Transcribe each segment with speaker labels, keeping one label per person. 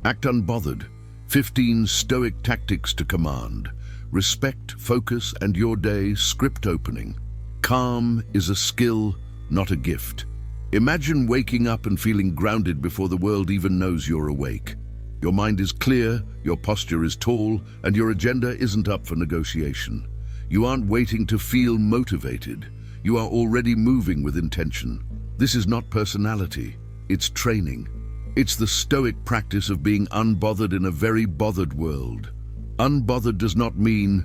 Speaker 1: Act unbothered. 15 Stoic tactics to command. Respect, focus, and your day script opening. Calm is a skill, not a gift. Imagine waking up and feeling grounded before the world even knows you're awake. Your mind is clear, your posture is tall, and your agenda isn't up for negotiation. You aren't waiting to feel motivated. You are already moving with intention. This is not personality, it's training. It's the Stoic practice of being unbothered in a very bothered world. Unbothered does not mean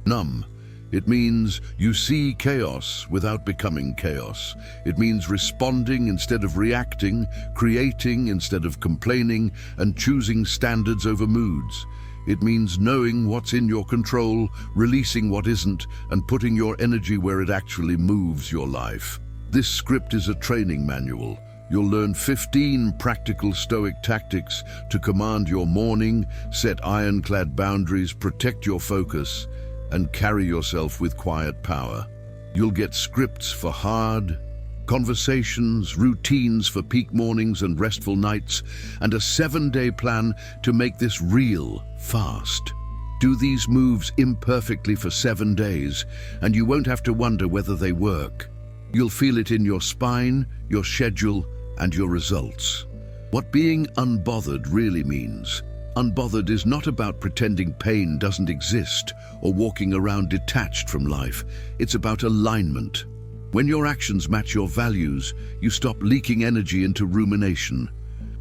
Speaker 1: numb. It means you see chaos without becoming chaos. It means responding instead of reacting, creating instead of complaining, and choosing standards over moods. It means knowing what's in your control, releasing what isn't, and putting your energy where it actually moves your life. This script is a training manual. You'll learn 15 practical Stoic tactics to command your morning, set ironclad boundaries, protect your focus, and carry yourself with quiet power. You'll get scripts for hard conversations, routines for peak mornings and restful nights, and a 7-day plan to make this real fast. Do these moves imperfectly for 7 days, and you won't have to wonder whether they work. You'll feel it in your spine, your schedule, and your results. What being unbothered really means. Unbothered is not about pretending pain doesn't exist or walking around detached from life. It's about alignment. When your actions match your values, you stop leaking energy into rumination,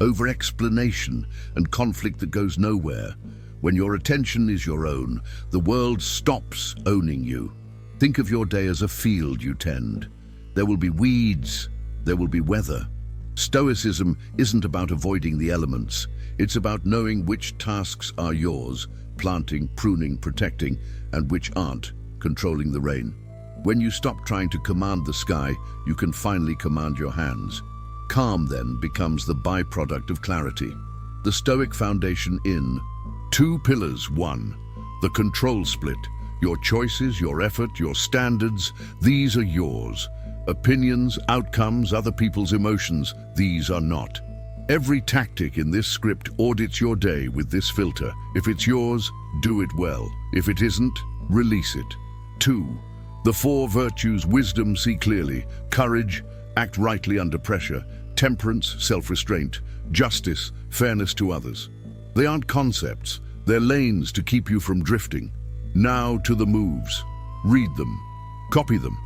Speaker 1: over-explanation, and conflict that goes nowhere. When your attention is your own, the world stops owning you. Think of your day as a field you tend. There will be weeds, there will be weather. Stoicism isn't about avoiding the elements. It's about knowing which tasks are yours, planting, pruning, protecting, and which aren't, controlling the rain. When you stop trying to command the sky, you can finally command your hands. Calm then becomes the byproduct of clarity. The Stoic foundation in 2 pillars. 1. The control split. Your choices, your effort, your standards, these are yours. Opinions, outcomes, other people's emotions, these are not. Every tactic in this script audits your day with this filter. If it's yours, do it well. If it isn't, release it. 2. The 4 virtues: wisdom, see clearly; courage, act rightly under pressure; temperance, self-restraint; justice, fairness to others. They aren't concepts, they're lanes to keep you from drifting. Now to the moves. Read them, copy them,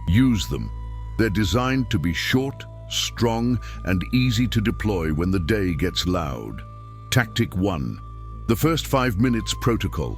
Speaker 1: use them. They're designed to be short, strong, and easy to deploy when the day gets loud. Tactic 1. The first 5 minutes protocol.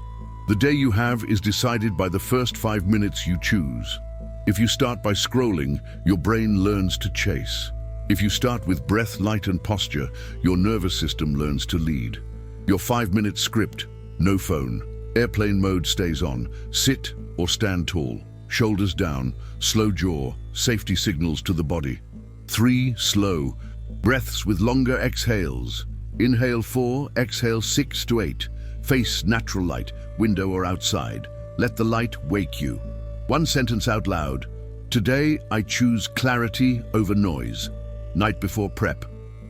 Speaker 1: The day you have is decided by the first 5 minutes you choose. If you start by scrolling, your brain learns to chase. If you start with breath, light, and posture, your nervous system learns to lead. Your 5-minute script: no phone. Airplane mode stays on. Sit or stand tall. Shoulders down, slow jaw, safety signals to the body. 3. Slow. Breaths with longer exhales. Inhale 4, exhale 6 to 8. Face natural light, window or outside. Let the light wake you. 1 sentence out loud. Today I choose clarity over noise. Night before prep.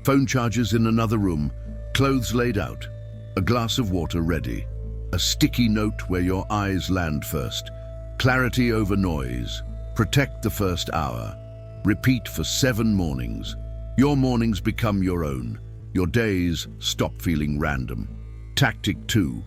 Speaker 1: Phone chargers in another room. Clothes laid out. A glass of water ready. A sticky note where your eyes land first. Clarity over noise. Protect the first hour. Repeat for 7 mornings. Your mornings become your own. Your days stop feeling random. Tactic 2.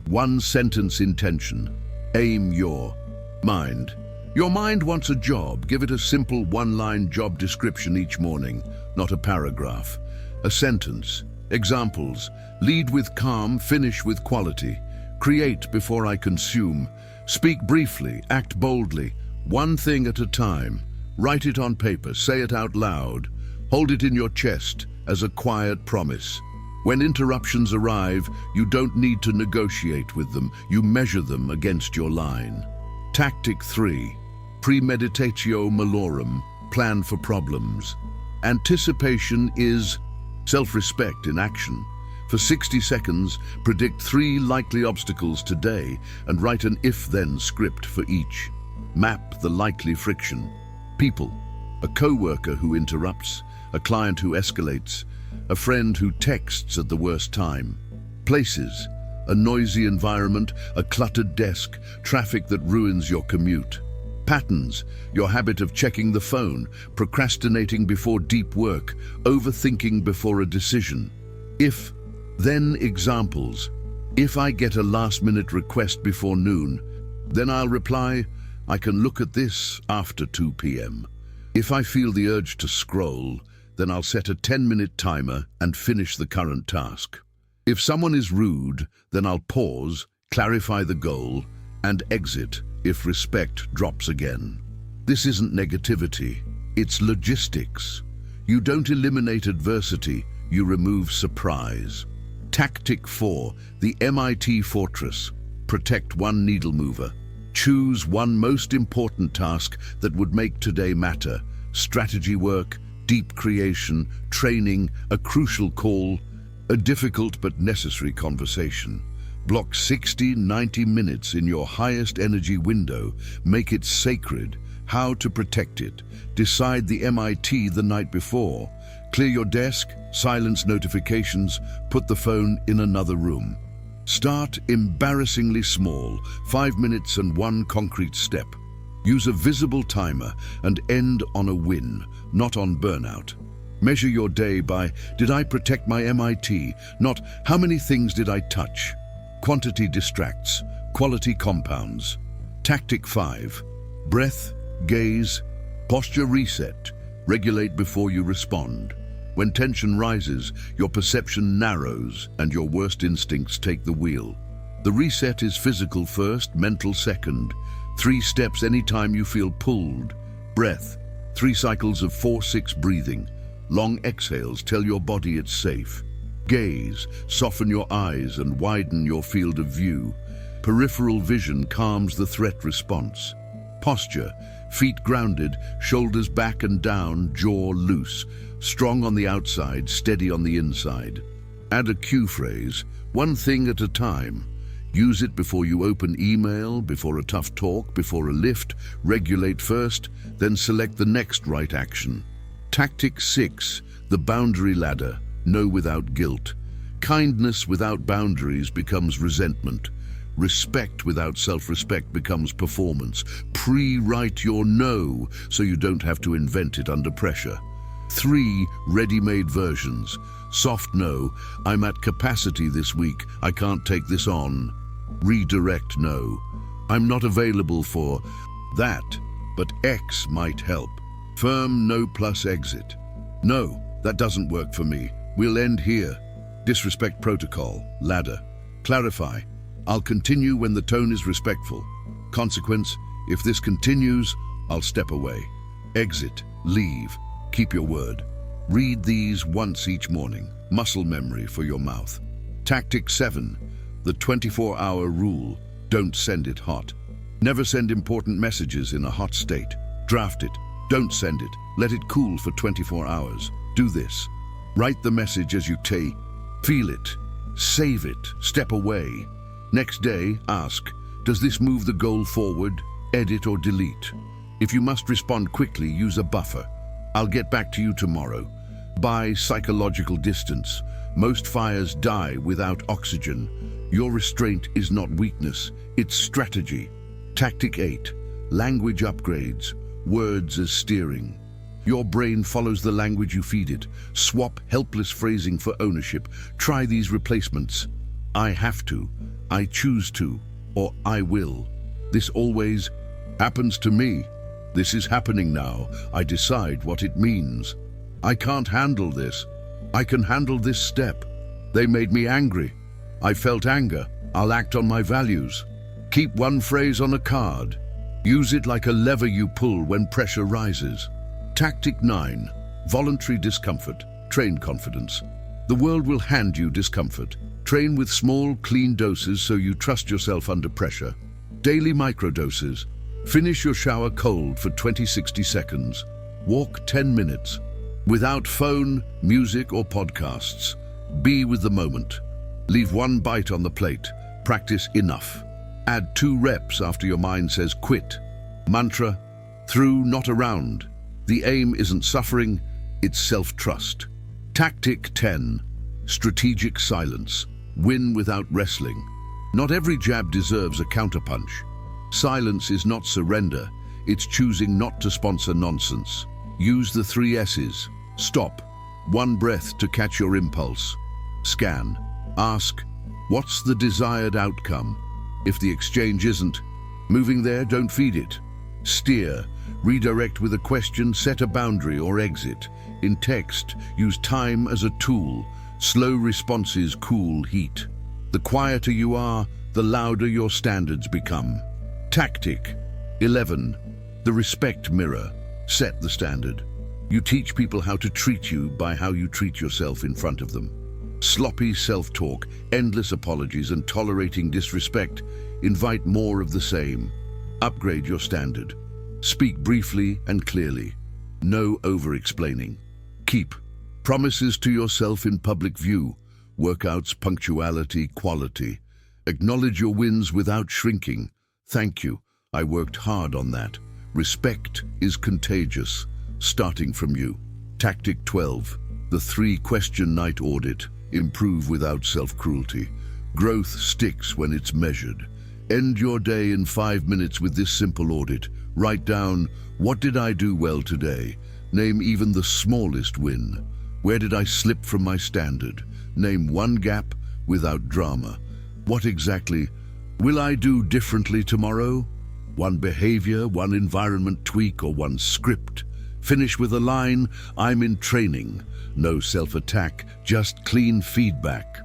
Speaker 1: 1 sentence intention. Aim your mind. Your mind wants a job. Give it a simple 1-line job description each morning, not a paragraph. A sentence. Examples: lead with calm, finish with quality. Create before I consume. Speak briefly, act boldly. 1 thing at a time. Write it on paper, say it out loud. Hold it in your chest as a quiet promise. When interruptions arrive, you don't need to negotiate with them. You measure them against your line. Tactic 3. Premeditatio malorum. Plan for problems. Anticipation is self-respect in action. For 60 seconds, predict 3 likely obstacles today and write an if-then script for each. Map the likely friction. People. A co-worker who interrupts, a client who escalates, a friend who texts at the worst time. Places: a noisy environment, a cluttered desk, traffic that ruins your commute. Patterns: your habit of checking the phone, procrastinating before deep work, overthinking before a decision. If, then examples. If I get a last-minute request before noon, then I'll reply, I can look at this after 2 p.m. If I feel the urge to scroll, then I'll set a 10-minute timer and finish the current task. If someone is rude, then I'll pause, clarify the goal, and exit if respect drops again. This isn't negativity, it's logistics. You don't eliminate adversity, you remove surprise. Tactic 4, the MIT Fortress. Protect one needle mover. Choose one most important task that would make today matter. Strategy work, deep creation, training, a crucial call, a difficult but necessary conversation. Block 60-90 minutes in your highest energy window. Make it sacred. How to protect it. Decide the MIT the night before. Clear your desk, silence notifications, put the phone in another room. Start embarrassingly small, 5 minutes and one concrete step. Use a visible timer and end on a win, not on burnout. Measure your day by, did I protect my MIT, not how many things did I touch? Quantity distracts, quality compounds. Tactic 5, breath, gaze, posture reset, regulate before you respond. When tension rises, your perception narrows and your worst instincts take the wheel. The reset is physical first, mental second. 3 steps anytime you feel pulled. Breath, 3 cycles of 4-6 breathing. Long exhales tell your body it's safe. Gaze, soften your eyes and widen your field of view. Peripheral vision calms the threat response. Posture, feet grounded, shoulders back and down, jaw loose. Strong on the outside, steady on the inside. Add a cue phrase, one thing at a time. Use it before you open email, before a tough talk, before a lift. Regulate first, then select the next right action. Tactic 6, the boundary ladder. No without guilt. Kindness without boundaries becomes resentment. Respect without self-respect becomes performance. Pre-write your no so you don't have to invent it under pressure. 3 ready-made versions. Soft no, I'm at capacity this week, I can't take this on. Redirect no, I'm not available for that, but X might help. Firm no plus exit. No, that doesn't work for me. We'll end here. Disrespect protocol, ladder. Clarify, I'll continue when the tone is respectful. Consequence, if this continues, I'll step away. Exit, leave, keep your word. Read these once each morning. Muscle memory for your mouth. Tactic 7, the 24-hour rule. Don't send it hot. Never send important messages in a hot state. Draft it. Don't send it. Let it cool for 24 hours. Do this. Write the message as you feel it. Save it. Step away. Next day, ask, does this move the goal forward? Edit or delete. If you must respond quickly, use a buffer. I'll get back to you tomorrow. Buy psychological distance. Most fires die without oxygen. Your restraint is not weakness, it's strategy. Tactic 8, language upgrades. Words as steering. Your brain follows the language you feed it. Swap helpless phrasing for ownership. Try these replacements. I have to, I choose to, or I will. This always happens to me. This is happening now. I decide what it means. I can't handle this. I can handle this step. They made me angry. I felt anger. I'll act on my values. Keep one phrase on a card. Use it like a lever you pull when pressure rises. Tactic 9, voluntary discomfort. Train confidence. The world will hand you discomfort. Train with small, clean doses so you trust yourself under pressure. Daily microdoses. Finish your shower cold for 20-60 seconds. Walk 10 minutes. Without phone, music, or podcasts. Be with the moment. Leave one bite on the plate. Practice enough. Add 2 reps after your mind says quit. Mantra, through, not around. The aim isn't suffering, it's self-trust. Tactic 10, strategic silence. Win without wrestling. Not every jab deserves a counterpunch. Silence is not surrender. It's choosing not to sponsor nonsense. Use the 3 S's. Stop. 1 breath to catch your impulse. Scan. Ask, what's the desired outcome? If the exchange isn't moving there, don't feed it. Steer. Redirect with a question, set a boundary or exit. In text, use time as a tool. Slow responses cool heat. The quieter you are, the louder your standards become. Tactic 11. The respect mirror. Set the standard. You teach people how to treat you by how you treat yourself in front of them. Sloppy self-talk, endless apologies, and tolerating disrespect invite more of the same. Upgrade your standard. Speak briefly and clearly. No over-explaining. Keep promises to yourself in public view. Workouts, punctuality, quality. Acknowledge your wins without shrinking. Thank you. I worked hard on that. Respect is contagious, starting from you. Tactic 12. The 3-question night audit. Improve without self-cruelty. Growth sticks when it's measured. End your day in 5 minutes with this simple audit. Write down, what did I do well today? Name even the smallest win. Where did I slip from my standard? Name 1 gap without drama. What exactly will I do differently tomorrow? 1 behavior, 1 environment tweak, or 1 script. Finish with a line, I'm in training. No self-attack, just clean feedback.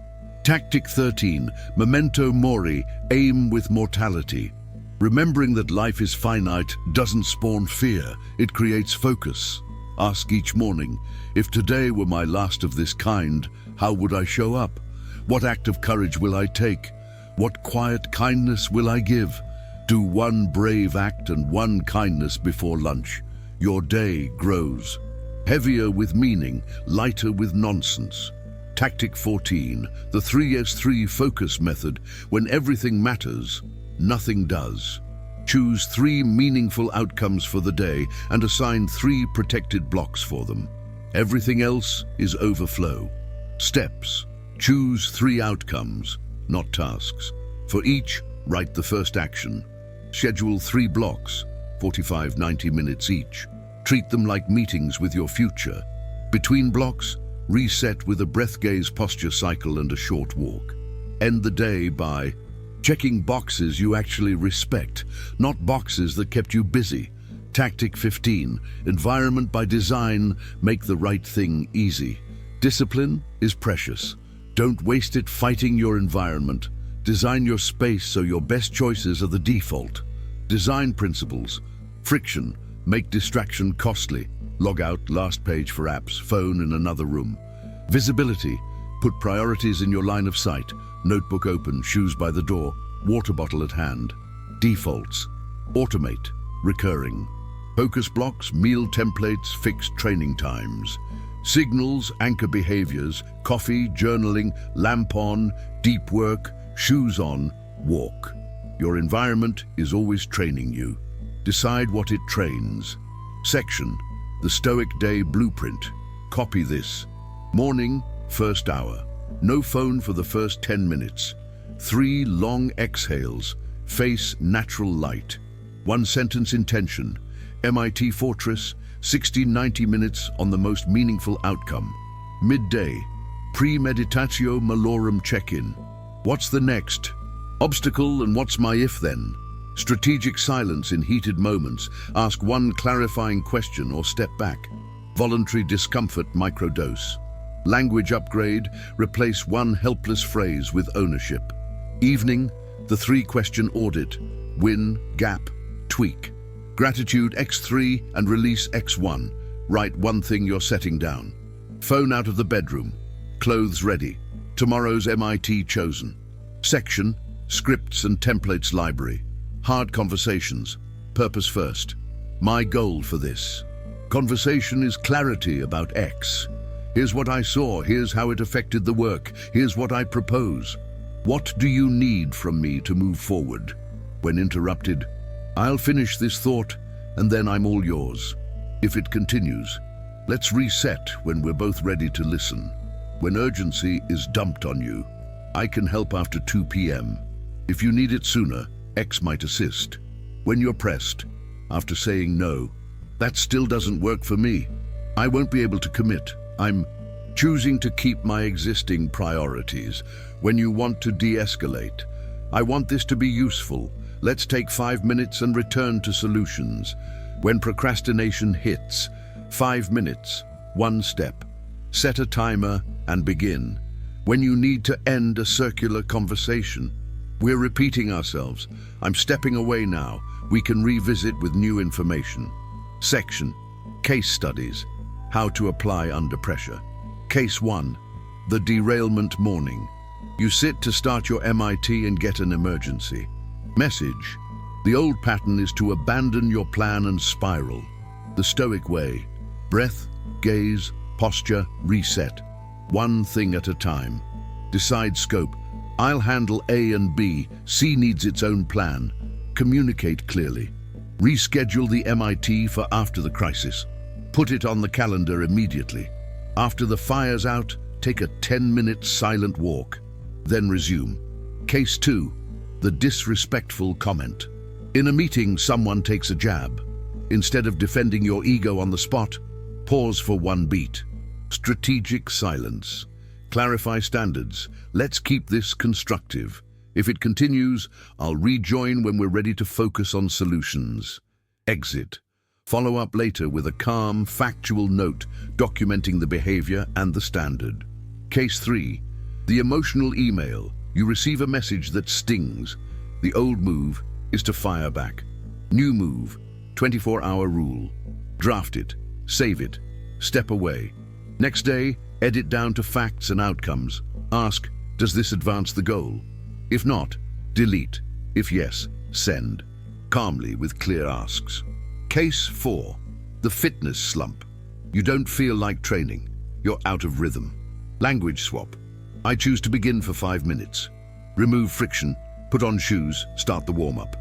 Speaker 1: Tactic 13, memento mori, aim with mortality. Remembering that life is finite doesn't spawn fear, it creates focus. Ask each morning, if today were my last of this kind, how would I show up? What act of courage will I take? What quiet kindness will I give? Do 1 brave act and 1 kindness before lunch. Your day grows. Heavier with meaning, lighter with nonsense. Tactic 14, the 3S3 focus method. When everything matters, nothing does. Choose 3 meaningful outcomes for the day and assign 3 protected blocks for them. Everything else is overflow. Steps. Choose 3 outcomes, not tasks. For each, write the first action. Schedule 3 blocks, 45-90 minutes each. Treat them like meetings with your future. Between blocks, reset with a breath gaze posture cycle and a short walk. End the day by checking boxes you actually respect, not boxes that kept you busy. Tactic 15, environment by design, make the right thing easy. Discipline is precious. Don't waste it fighting your environment. Design your space so your best choices are the default. Design principles. Friction. Make distraction costly. Log out, last page for apps, phone in another room. Visibility. Put priorities in your line of sight. Notebook open, shoes by the door, water bottle at hand. Defaults. Automate. Recurring. Focus blocks, meal templates, fixed training times. Signals, anchor behaviors, coffee, journaling, lamp on, deep work, shoes on, walk. Your environment is always training you. Decide what it trains. Section, the Stoic Day Blueprint. Copy this. Morning, first hour. No phone for the first 10 minutes. 3 long exhales. Face natural light. 1 sentence intention. MIT Fortress, 60-90 minutes on the most meaningful outcome. Midday, premeditatio malorum check-in. What's the next? Obstacle and what's my if then? Strategic silence in heated moments. Ask 1 clarifying question or step back. Voluntary discomfort microdose. Language upgrade, replace 1 helpless phrase with ownership. Evening, the 3-question audit. Win, gap, tweak. Gratitude X3 and release X1. Write 1 thing you're setting down. Phone out of the bedroom. Clothes ready. Tomorrow's MIT chosen. Section, scripts and templates library. Hard conversations. Purpose first. My goal for this conversation is clarity about X. Here's what I saw. Here's how it affected the work. Here's what I propose. What do you need from me to move forward? When interrupted, I'll finish this thought and then I'm all yours. If it continues, let's reset when we're both ready to listen. When urgency is dumped on you, I can help after 2 p.m. If you need it sooner, X might assist. When you're pressed, after saying no, that still doesn't work for me. I won't be able to commit. I'm choosing to keep my existing priorities. When you want to de-escalate, I want this to be useful. Let's take 5 minutes and return to solutions. When procrastination hits, 5 minutes, one step. Set a timer and begin. When you need to end a circular conversation, we're repeating ourselves. I'm stepping away now. We can revisit with new information. Section: Case Studies. How to apply under pressure. Case 1. The derailment morning. You sit to start your MIT and get an emergency. Message: the old pattern is to abandon your plan and spiral. The Stoic way: breath, gaze, posture, reset. One thing at a time. Decide scope. I'll handle A and B. C needs its own plan. Communicate clearly. Reschedule the MIT for after the crisis. Put it on the calendar immediately. After the fire's out, take a 10-minute silent walk. Then resume. Case 2. The disrespectful comment. In a meeting, someone takes a jab. Instead of defending your ego on the spot, pause for one beat. Strategic silence. Clarify standards. Let's keep this constructive. If it continues, I'll rejoin when we're ready to focus on solutions. Exit. Follow up later with a calm, factual note documenting the behavior and the standard. Case 3. The emotional email. You receive a message that stings. The old move is to fire back. New move: 24-hour rule. Draft it. Save it. Step away. Next day, edit down to facts and outcomes. Ask, does this advance the goal? If not, delete. If yes, send. Calmly with clear asks. Case 4. The fitness slump. You don't feel like training. You're out of rhythm. Language swap. I choose to begin for 5 minutes. Remove friction. Put on shoes. Start the warm-up.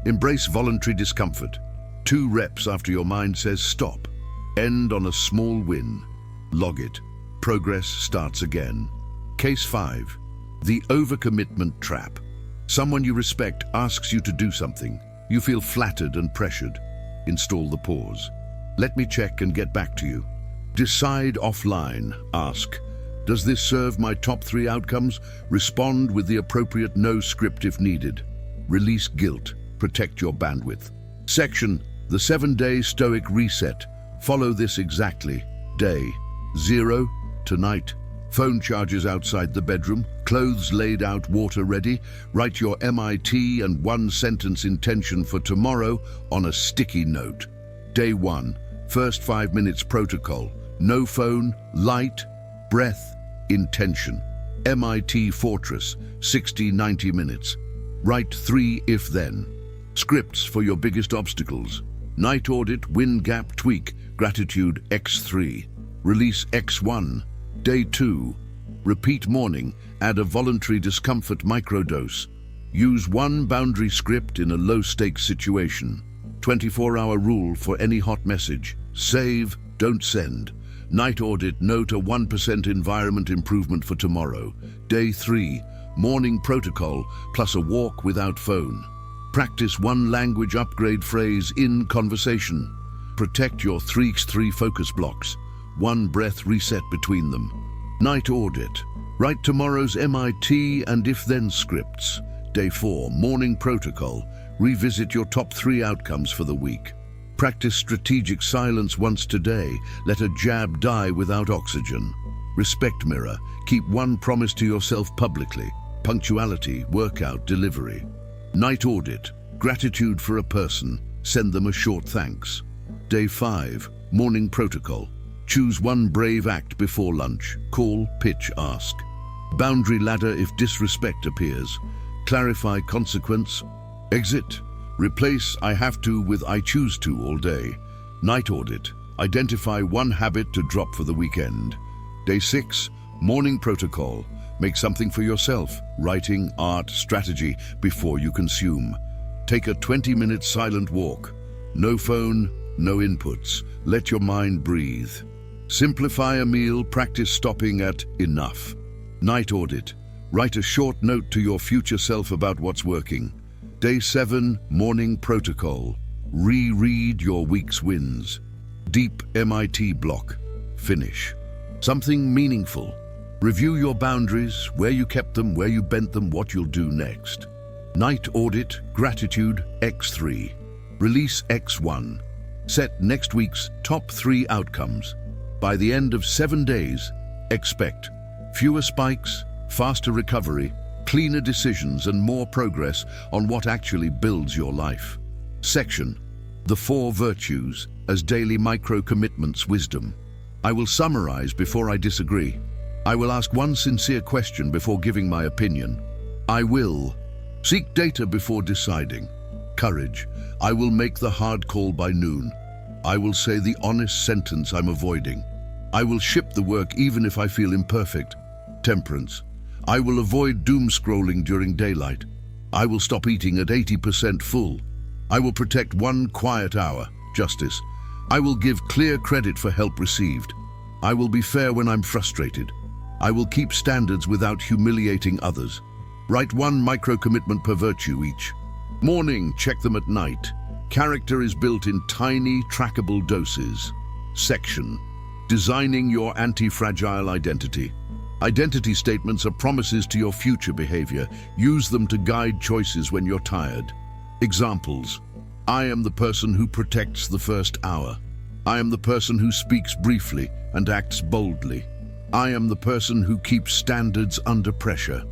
Speaker 1: Embrace voluntary discomfort. 2 reps after your mind says stop. End on a small win. Log it. Progress starts again. Case 5. The overcommitment trap. Someone you respect asks you to do something. You feel flattered and pressured. Install the pause. Let me check and get back to you. Decide offline. Ask, does this serve my top 3 outcomes? Respond with the appropriate no script if needed. Release guilt. Protect your bandwidth. Section: The 7-day Stoic reset. Follow this exactly. Day 0. Tonight. Phone charges outside the bedroom. Clothes laid out, water ready. Write your MIT and 1-sentence intention for tomorrow on a sticky note. Day 1. First 5 minutes protocol. No phone, light, breath, intention. MIT Fortress, 60-90 minutes. Write 3 if-then. Scripts for your biggest obstacles. Night audit, win gap tweak, gratitude X3. Release X1. Day 2. Repeat morning, add a voluntary discomfort microdose. Use 1 boundary script in a low-stakes situation. 24-hour rule for any hot message. Save, don't send. Night audit, note a 1% environment improvement for tomorrow. Day 3. Morning protocol, plus a walk without phone. Practice 1 language upgrade phrase in conversation. Protect your 3 focus blocks. 1 breath reset between them. Night audit. Write tomorrow's MIT and if-then scripts. Day 4. Morning protocol. Revisit your top 3 outcomes for the week. Practice strategic silence once today. Let a jab die without oxygen. Respect mirror. Keep 1 promise to yourself publicly. Punctuality, workout, delivery. Night audit. Gratitude for a person. Send them a short thanks. Day 5. Morning protocol. Choose 1 brave act before lunch. Call, pitch, ask. Boundary ladder if disrespect appears. Clarify consequence. Exit. Replace I have to with I choose to all day. Night audit. Identify 1 habit to drop for the weekend. Day 6. Morning protocol. Make something for yourself. Writing, art, strategy before you consume. Take a 20-minute silent walk. No phone, no inputs. Let your mind breathe. Simplify a meal. Practice stopping at enough. Night audit. Write a short note to your future self about what's working. Day 7, morning protocol. Reread your week's wins. Deep MIT block. Finish. Something meaningful. Review your boundaries, where you kept them, where you bent them, what you'll do next. Night audit, gratitude, X3. Release X1. Set next week's top 3 outcomes. By the end of 7 days, expect fewer spikes, faster recovery, cleaner decisions, and more progress on what actually builds your life. Section: The 4 Virtues as Daily Micro-Commitments Wisdom. I will summarize before I disagree. I will ask one sincere question before giving my opinion. I will seek data before deciding. Courage. I will make the hard call by noon. I will say the honest sentence I'm avoiding. I will ship the work even if I feel imperfect. Temperance. I will avoid doom scrolling during daylight. I will stop eating at 80% full. I will protect 1 quiet hour. Justice. I will give clear credit for help received. I will be fair when I'm frustrated. I will keep standards without humiliating others. Write 1 micro-commitment per virtue each. Morning, check them at night. Character is built in tiny, trackable doses. Section: Designing your anti-fragile identity. Identity statements are promises to your future behavior. Use them to guide choices when you're tired. Examples: I am the person who protects the first hour. I am the person who speaks briefly and acts boldly. I am the person who keeps standards under pressure.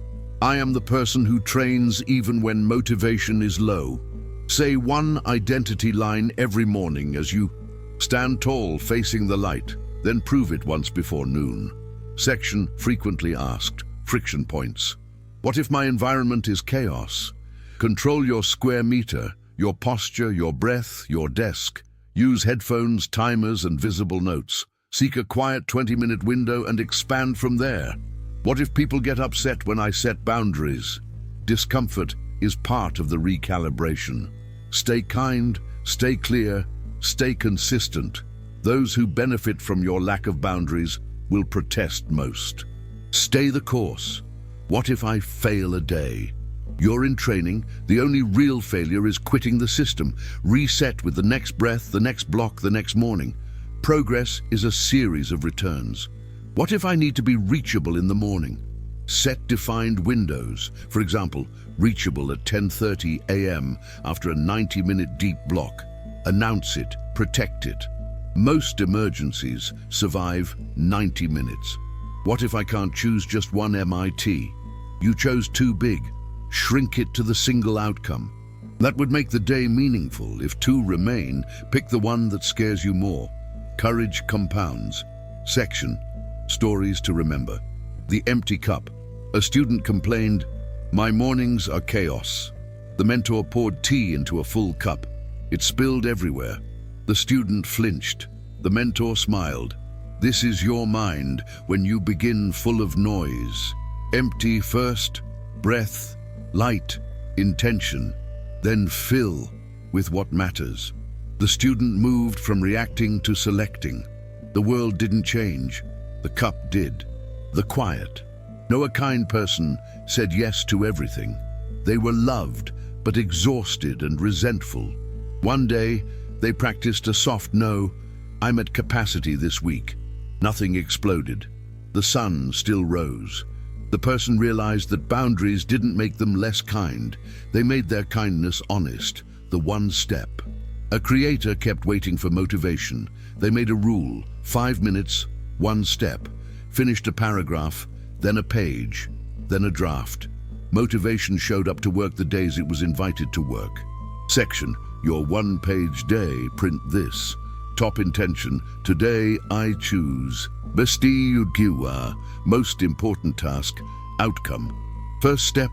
Speaker 1: I am the person who trains even when motivation is low. Say 1 identity line every morning as you stand tall facing the light, then prove it once before noon. Section: Frequently asked. Friction points. What if my environment is chaos? Control your square meter, your posture, your breath, your desk. Use headphones, timers, and visible notes. Seek a quiet 20-minute window and expand from there. What if people get upset when I set boundaries? Discomfort is part of the recalibration. Stay kind, stay clear, stay consistent. Those who benefit from your lack of boundaries will protest most. Stay the course. What if I fail a day? You're in training. The only real failure is quitting the system. Reset with the next breath, the next block, the next morning. Progress is a series of returns. What if I need to be reachable in the morning? Set defined windows. For example, reachable at 10:30 a.m. after a 90-minute deep block. Announce it, protect it. Most emergencies survive 90 minutes. What if I can't choose just 1 MIT? You chose too big. Shrink it to the single outcome. That would make the day meaningful. If 2 remain, pick the one that scares you more. Courage compounds. Section: Stories to remember. The empty cup. A student complained, "My mornings are chaos." The mentor poured tea into a full cup. It spilled everywhere. The student flinched. The mentor smiled. "This is your mind when you begin full of noise. Empty first, breath, light, intention, then fill with what matters." The student moved from reacting to selecting. The world didn't change. The cup did. The quiet. No, a kind person said yes to everything. They were loved, but exhausted and resentful. One day, they practiced a soft no. "I'm at capacity this week." Nothing exploded. The sun still rose. The person realized that boundaries didn't make them less kind. They made their kindness honest, the one step. A creator kept waiting for motivation. They made a rule: 5 minutes, 1 step. Finished a paragraph, then a page, then a draft. Motivation showed up to work the days it was invited to work. Section: Your 1-page day. Print this. Top intention: today I choose. Besti Yudgiwa. Most important task. Outcome. First step: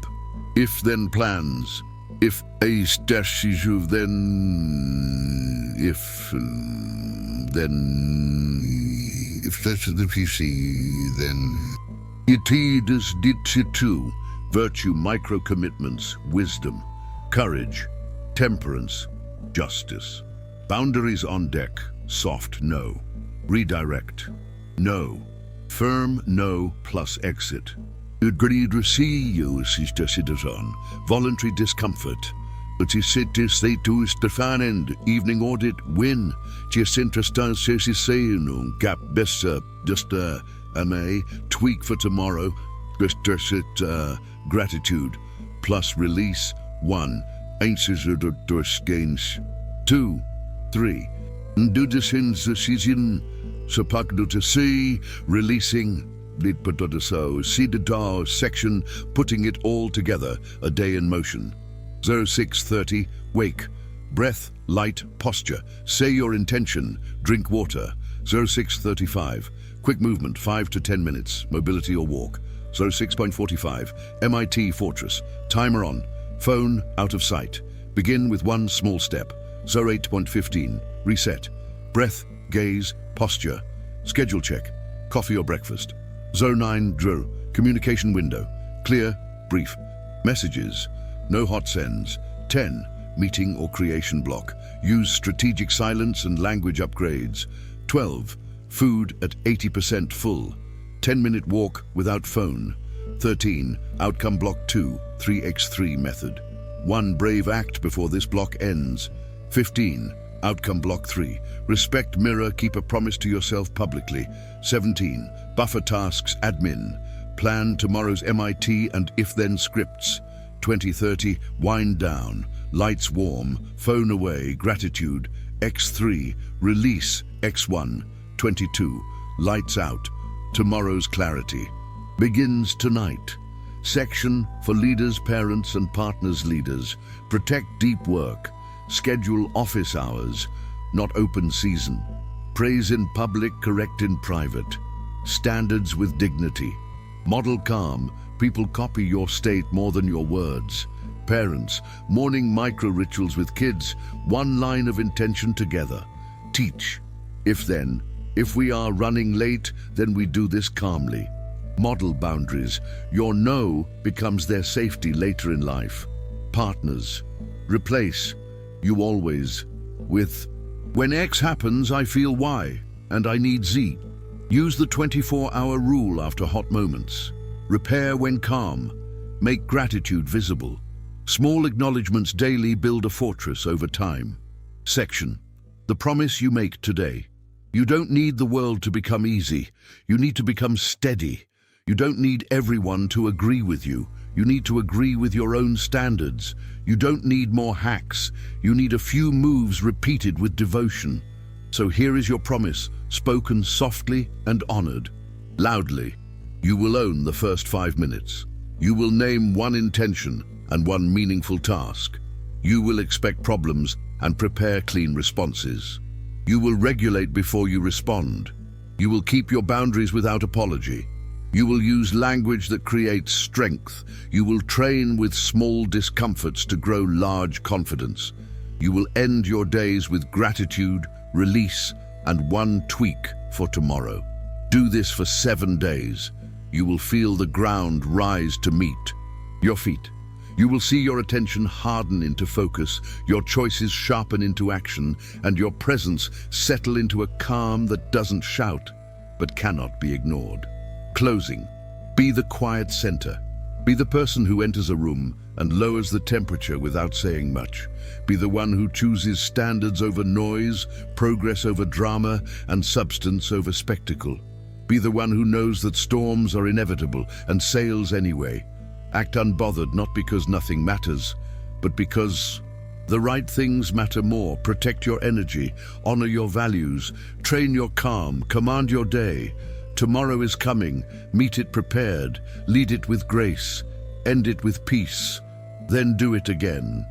Speaker 1: if then plans. If a stasiju then if then if that's the PC then it is did too. Virtue, micro commitments, wisdom, courage, temperance, justice. Boundaries on deck. Soft no. Redirect. No. Firm no plus exit. Agreed to see you, Sister Citizen. Voluntary discomfort. But is state to Stefan and evening audit win. Just interested to say no gap best just may tweak for tomorrow. Just gratitude plus release 1 answers gains 2 3 do this in the season sapakdo to see releasing lead but so see the door section putting it all together a day in motion 0630 wake breath light posture say your intention drink water 0635 quick movement 5 to 10 minutes mobility or walk 06.45 MIT Fortress timer on phone out of sight begin with one small step 08.15 reset breath gaze posture schedule check coffee or breakfast 09 drill communication window clear brief messages no hot sends 10 meeting or creation block use strategic silence and language upgrades 12 food at 80% full 10-minute walk without phone 13 outcome block 2 3x3 method 1 brave act before this block ends 15 outcome block 3 respect mirror keep a promise to yourself publicly 17 buffer tasks admin plan tomorrow's MIT and if then scripts 2030 wind down lights warm phone away gratitude x3 release x1 22 lights out tomorrow's clarity begins tonight section for leaders parents and partners leaders protect deep work schedule office hours not open season praise in public correct in private standards with dignity model calm people copy your state more than your words parents morning micro rituals with kids 1 line of intention together teach if then if we are running late then we do this calmly model boundaries your no becomes their safety later in life partners replace you always with when X happens I feel Y and I need Z use the 24-hour rule after hot moments repair when calm make gratitude visible small acknowledgements daily build a fortress over time section the promise you make today you don't need the world to become easy you need to become steady you don't need everyone to agree with you you need to agree with your own standards you don't need more hacks you need a few moves repeated with devotion so here is your promise spoken softly and honored loudly you will own the first 5 minutes you will name one intention and one meaningful task you will expect problems and prepare clean responses you will regulate before you respond you will keep your boundaries without apology you will use language that creates strength. You will train with small discomforts to grow large confidence. You will end your days with gratitude, release, and one tweak for tomorrow. Do this for 7 days. You will feel the ground rise to meet your feet. You will see your attention harden into focus, your choices sharpen into action, and your presence settle into a calm that doesn't shout, but cannot be ignored. Closing. Be the quiet center. Be the person who enters a room and lowers the temperature without saying much. Be the one who chooses standards over noise, progress over drama, and substance over spectacle. Be the one who knows that storms are inevitable and sails anyway. Act unbothered not because nothing matters, but because the right things matter more. Protect your energy, honor your values, train your calm, command your day. Tomorrow is coming, meet it prepared, lead it with grace, end it with peace, then do it again.